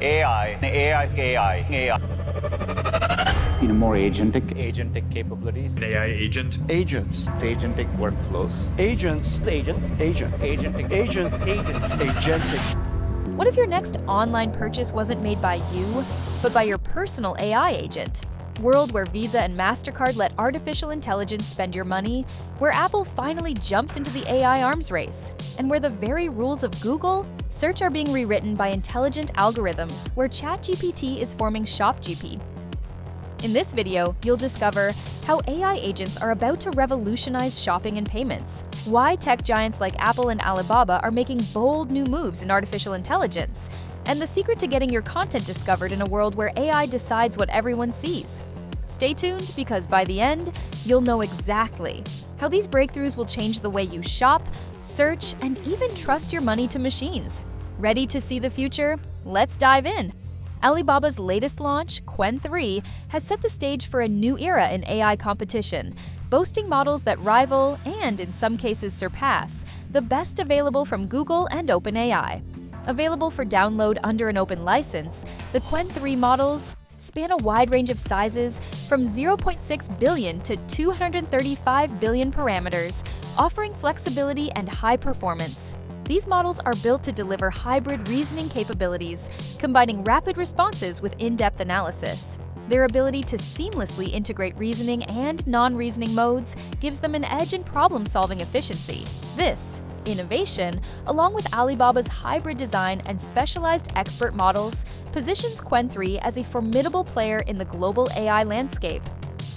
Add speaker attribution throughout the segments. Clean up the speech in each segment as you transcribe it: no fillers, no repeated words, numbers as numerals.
Speaker 1: AI. More agentic capabilities.
Speaker 2: An AI agent.
Speaker 3: Agents.
Speaker 1: Agentic workflows.
Speaker 3: Agentic.
Speaker 4: What if your next online purchase wasn't made by you, but by your personal AI agent? World where Visa and Mastercard let artificial intelligence spend your money, where Apple finally jumps into the AI arms race, and where the very rules of Google search are being rewritten by intelligent algorithms, where ChatGPT is forming ShopGP. In this video, you'll discover how AI agents are about to revolutionize shopping and payments, why tech giants like Apple and Alibaba are making bold new moves in artificial intelligence, and the secret to getting your content discovered in a world where AI decides what everyone sees. Stay tuned, because by the end, you'll know exactly how these breakthroughs will change the way you shop, search, and even trust your money to machines. Ready to see the future? Let's dive in. Alibaba's latest launch, Qwen 3, has set the stage for a new era in AI competition, boasting models that rival, and in some cases surpass, the best available from Google and OpenAI. Available for download under an open license, the Qwen 3 models span a wide range of sizes from 0.6 billion to 235 billion parameters, offering flexibility and high performance. These models are built to deliver hybrid reasoning capabilities, combining rapid responses with in-depth analysis. Their ability to seamlessly integrate reasoning and non-reasoning modes gives them an edge in problem-solving efficiency. This innovation, along with Alibaba's hybrid design and specialized expert models, positions Qwen 3 as a formidable player in the global AI landscape.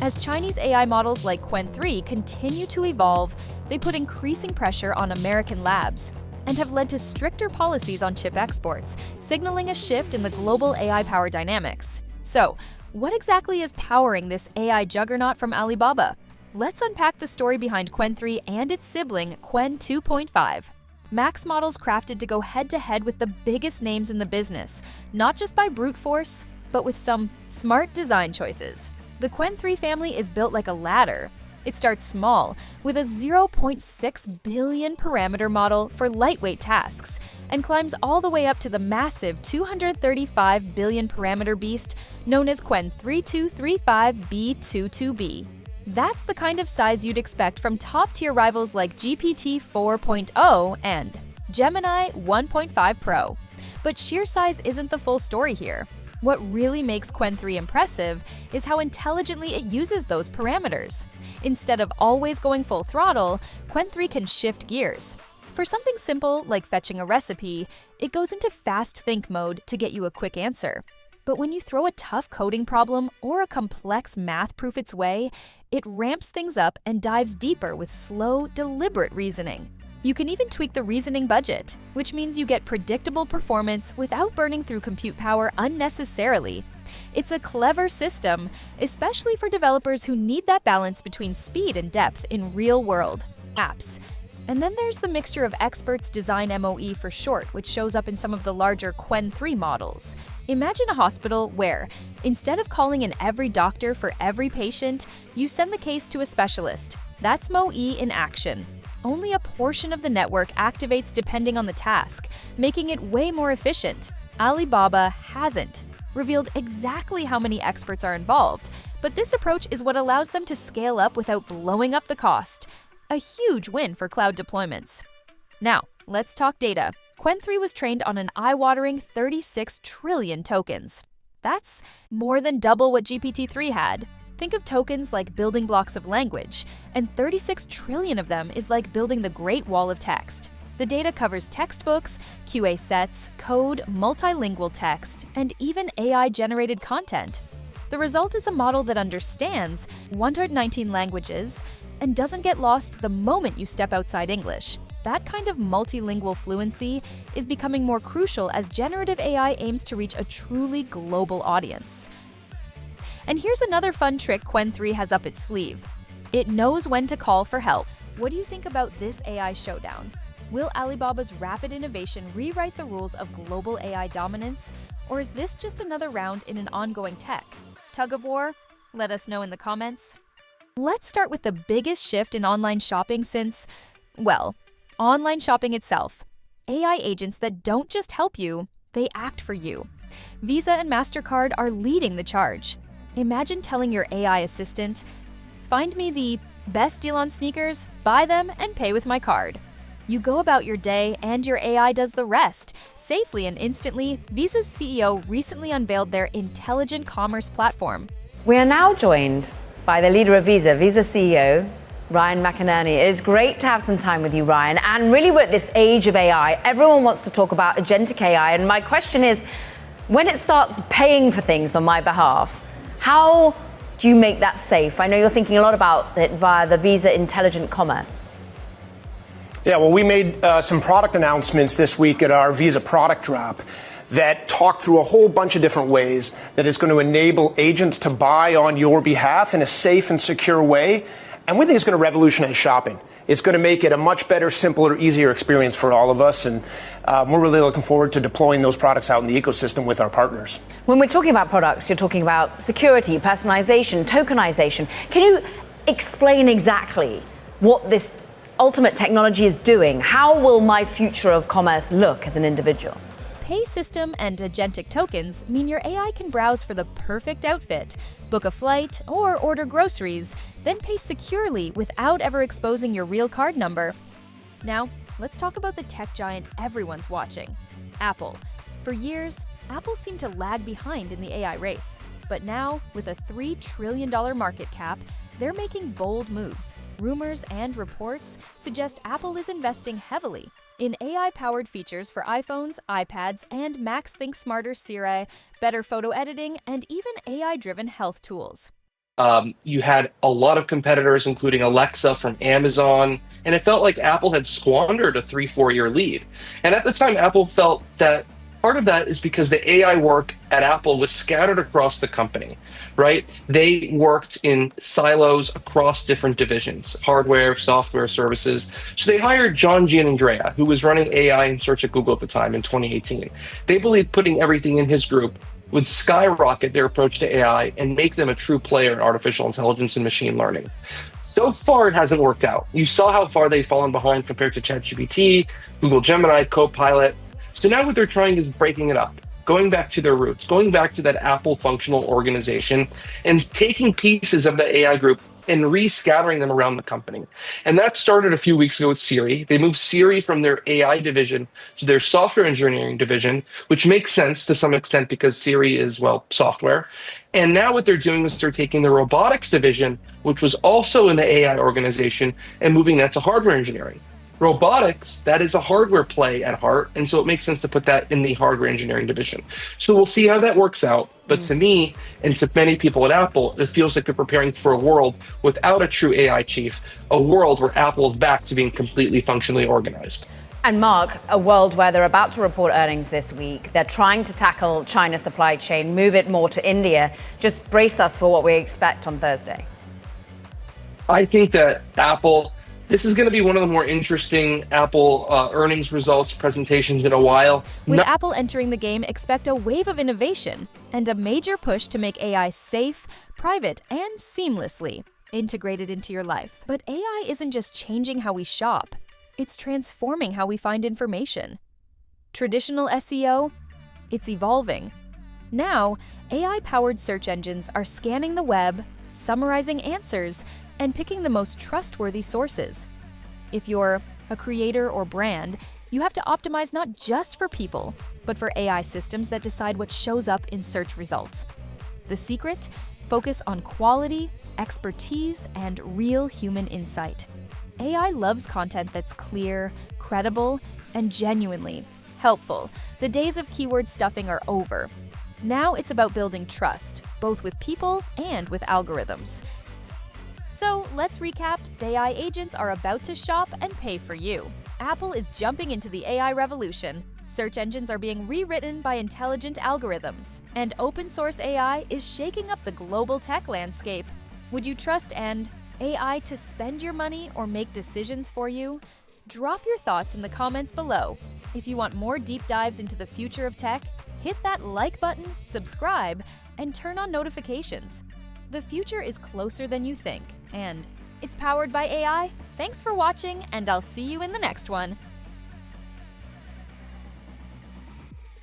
Speaker 4: As Chinese AI models like Qwen 3 continue to evolve, they put increasing pressure on American labs and have led to stricter policies on chip exports, signaling a shift in the global AI power dynamics. So, what exactly is powering this AI juggernaut from Alibaba? Let's unpack the story behind Qwen 3 and its sibling, Qwen 2.5. Max models crafted to go head-to-head with the biggest names in the business, not just by brute force, but with some smart design choices. The Qwen 3 family is built like a ladder. It starts small, with a 0.6 billion parameter model for lightweight tasks, and climbs all the way up to the massive 235 billion parameter beast known as Qwen 3235B22B. That's the kind of size you'd expect from top-tier rivals like GPT 4.0 and Gemini 1.5 Pro. But sheer size isn't the full story here. What really makes Qwen 3 impressive is how intelligently it uses those parameters. Instead of always going full throttle, Qwen 3 can shift gears. For something simple like fetching a recipe, it goes into fast think mode to get you a quick answer. But when you throw a tough coding problem or a complex math proof its way, it ramps things up and dives deeper with slow, deliberate reasoning. You can even tweak the reasoning budget, which means you get predictable performance without burning through compute power unnecessarily. It's a clever system, especially for developers who need that balance between speed and depth in real-world apps. And then there's the mixture of experts design MOE for short, which shows up in some of the larger Qwen 3 models. Imagine a hospital where, instead of calling in every doctor for every patient, you send the case to a specialist. That's MOE in action. Only a portion of the network activates depending on the task, making it way more efficient. Alibaba hasn't revealed exactly how many experts are involved, but this approach is what allows them to scale up without blowing up the cost. A huge win for cloud deployments. Now, let's talk data. Qwen 3 was trained on an eye-watering 36 trillion tokens. That's more than double what GPT-3 had. Think of tokens like building blocks of language, and 36 trillion of them is like building the Great Wall of Text. The data covers textbooks, QA sets, code, multilingual text, and even AI-generated content. The result is a model that understands 119 languages and doesn't get lost the moment you step outside English. That kind of multilingual fluency is becoming more crucial as generative AI aims to reach a truly global audience. And here's another fun trick Qwen 3 has up its sleeve. It knows when to call for help. What do you think about this AI showdown? Will Alibaba's rapid innovation rewrite the rules of global AI dominance, or is this just another round in an ongoing tech tug of war? Let us know in the comments. Let's start with the biggest shift in online shopping since, well, online shopping itself. AI agents that don't just help you, they act for you. Visa and Mastercard are leading the charge. Imagine telling your AI assistant, "Find me the best deal on sneakers, buy them, and pay with my card." You go about your day and your AI does the rest. Safely and instantly, Visa's CEO recently unveiled their intelligent commerce platform.
Speaker 2: We are now joined by the leader of Visa, Visa CEO, Ryan McInerney. It is great to have some time with you, Ryan. And really, we're at this age of AI. Everyone wants to talk about agentic AI. And my question is, when it starts paying for things on my behalf, how do you make that safe? I know you're thinking a lot about it via the Visa Intelligent Commerce.
Speaker 3: Yeah, well, we made some product announcements this week at our Visa product drop that talk through a whole bunch of different ways that is going to enable agents to buy on your behalf in a safe and secure way. And we think it's going to revolutionize shopping. It's going to make it a much better, simpler, easier experience for all of us. And we're really looking forward to deploying those products out in the ecosystem with our partners.
Speaker 2: When we're talking about products, you're talking about security, personalization, tokenization. Can you explain exactly what this ultimate technology is doing? How will my future of commerce look as an individual?
Speaker 4: Pay system and agentic tokens mean your AI can browse for the perfect outfit, book a flight, or order groceries, then pay securely without ever exposing your real card number. Now, let's talk about the tech giant everyone's watching, Apple. For years, Apple seemed to lag behind in the AI race. But now, with a $3 trillion market cap, they're making bold moves. Rumors and reports suggest Apple is investing heavily in AI-powered features for iPhones, iPads, and Macs Think Smarter Siri, better photo editing, and even AI-driven health tools.
Speaker 5: You had a lot of competitors, including Alexa from Amazon, and it felt like Apple had squandered a 3-4 year lead. And at the time, Apple felt that part of that is because the AI work at Apple was scattered across the company, right? They worked in silos across different divisions, hardware, software, services. So they hired John Giannandrea, who was running AI and search at Google at the time in 2018. They believed putting everything in his group would skyrocket their approach to AI and make them a true player in artificial intelligence and machine learning. So far, it hasn't worked out. You saw how far they've fallen behind compared to ChatGPT, Google Gemini, Copilot. So now what they're trying is breaking it up, going back to their roots, going back to that Apple functional organization and taking pieces of the AI group and rescattering them around the company. And that started a few weeks ago with Siri. They moved Siri from their AI division to their software engineering division, which makes sense to some extent because Siri is, well, software. And now what they're doing is they're taking the robotics division, which was also in the AI organization, and moving that to hardware engineering. Robotics, that is a hardware play at heart, and so it makes sense to put that in the hardware engineering division. So we'll see how that works out. But to me, and to many people at Apple, it feels like they're preparing for a world without a true AI chief, a world where Apple is back to being completely functionally organized.
Speaker 2: And Mark, a world where they're about to report earnings this week. They're trying to tackle China's supply chain, move it more to India. Just brace us for what we expect on Thursday.
Speaker 5: I think that this is going to be one of the more interesting Apple earnings results presentations in a while.
Speaker 4: With Apple entering the game, expect a wave of innovation and a major push to make AI safe, private, and seamlessly integrated into your life. But AI isn't just changing how we shop, it's transforming how we find information. Traditional SEO, it's evolving. Now, AI-powered search engines are scanning the web, summarizing answers, and picking the most trustworthy sources. If you're a creator or brand, you have to optimize not just for people, but for AI systems that decide what shows up in search results. The secret? Focus on quality, expertise, and real human insight. AI loves content that's clear, credible, and genuinely helpful. The days of keyword stuffing are over. Now it's about building trust, both with people and with algorithms. So let's recap. AI agents are about to shop and pay for you. Apple is jumping into the AI revolution. Search engines are being rewritten by intelligent algorithms. And open source AI is shaking up the global tech landscape. Would you trust an AI to spend your money or make decisions for you? Drop your thoughts in the comments below. If you want more deep dives into the future of tech, hit that like button, subscribe, and turn on notifications. The future is closer than you think, and it's powered by AI. Thanks for watching, and I'll see you in the next one.